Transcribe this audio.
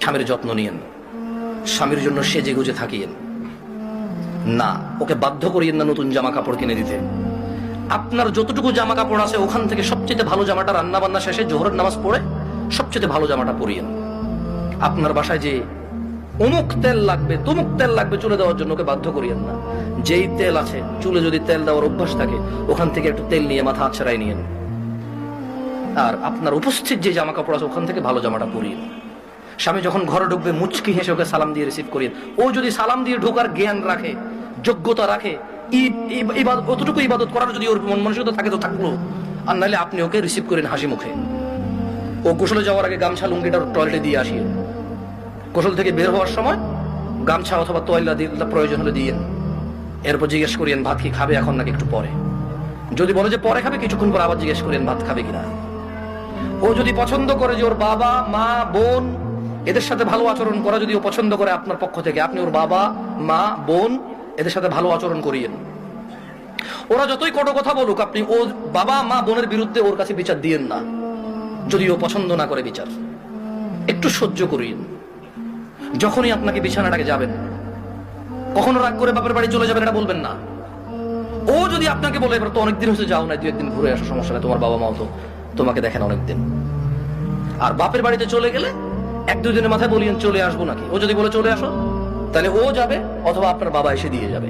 স্বামীর যত্ন নিয়েন, স্বামীর জন্য সেজে গুজে থাকিয়েন না, ওকে বাধ্য করিয়েন না নতুন জামা কাপড় কিনে দিতে। আপনার যতটুকু জামা কাপড় আছে ওখান থেকে সবচেয়ে ভালো জামাটা রান্না বান্না শেষে জোহরের নামাজ পড়ে সবচেয়ে ভালো জামাটা পরিয়েন। আপনার বাসায় যে অমুক তেল লাগবে তমুক তেল লাগবে চুলে দেওয়ার জন্য ওকে বাধ্য করিয়েন না। যেই তেল আছে চুলে যদি তেল দেওয়ার অভ্যাস থাকে ওখান থেকে একটু তেল নিয়ে মাথা আছড়াই নিয়েন। আর আপনার উপস্থিত যে জামা কাপড় আছে ওখান থেকে ভালো জামাটা পরিয়েন। স্বামী যখন ঘরে ঢুকবে মুচকি হেসে ওকে সালাম দিয়ে রিসিভ করিয়েন। ও যদি সালাম দিয়ে ঢোকার জ্ঞান রাখে, যোগ্যতা রাখে, অতটুকু ইবাদত করার যদি ওর মন মানসিকতা থাকে তো থাকলো, আর নাহলে আপনি ওকে রিসিভ করেন হাসি মুখে। ও গোসলে যাওয়ার আগে গামছা লুঙ্গিটা টয়লেটে দিয়ে আসিয়ে, গোসল থেকে বের হওয়ার সময় গামছা অথবা তোয়াল্লা দিয়ে প্রয়োজন হলে দিয়েন। এরপর জিজ্ঞেস করিয়েন ভাত কি খাবে এখন নাকি একটু পরে। যদি বলে যে পরে খাবে কিছুক্ষণ পর আবার জিজ্ঞেস করিয়েন ভাত খাবে কিনা। ও যদি পছন্দ করে যে ওর বাবা মা বোন এদের সাথে ভালো আচরণ করা যদি ও পছন্দ করে আপনার পক্ষ থেকে, আপনি ওর বাবা মা বোন এদের সাথে ভালো আচরণ করিয়েন। ওরা যতই কটু কথা বলুক আপনি ওর বাবা মা বোনের বিরুদ্ধে ওর কাছে বিচার দিয়েন না। যদি ও পছন্দ না করে বিচার একটু সহ্য করিয়েন। যখনই আপনাকে বিছানাটাকে যাবেন কখনো রাগ করে বাপের বাড়ি চলে যাবেন এটা বলবেন না। ও যদি আপনাকে বলে এবার তো অনেকদিন হয়েছে যাও না, দু একদিন ঘুরে আসো, সমস্যা নেই, তোমার বাবা মাও তো তোমাকে দেখেন অনেকদিন। আর বাপের বাড়িতে চলে গেলে এক দুই দিনের মাথায় বলিয়েন চলে আসবো নাকি। ও যদি বলে চলে আসো তাহলে ও যাবে অথবা আপনার বাবা এসে দিয়ে যাবে।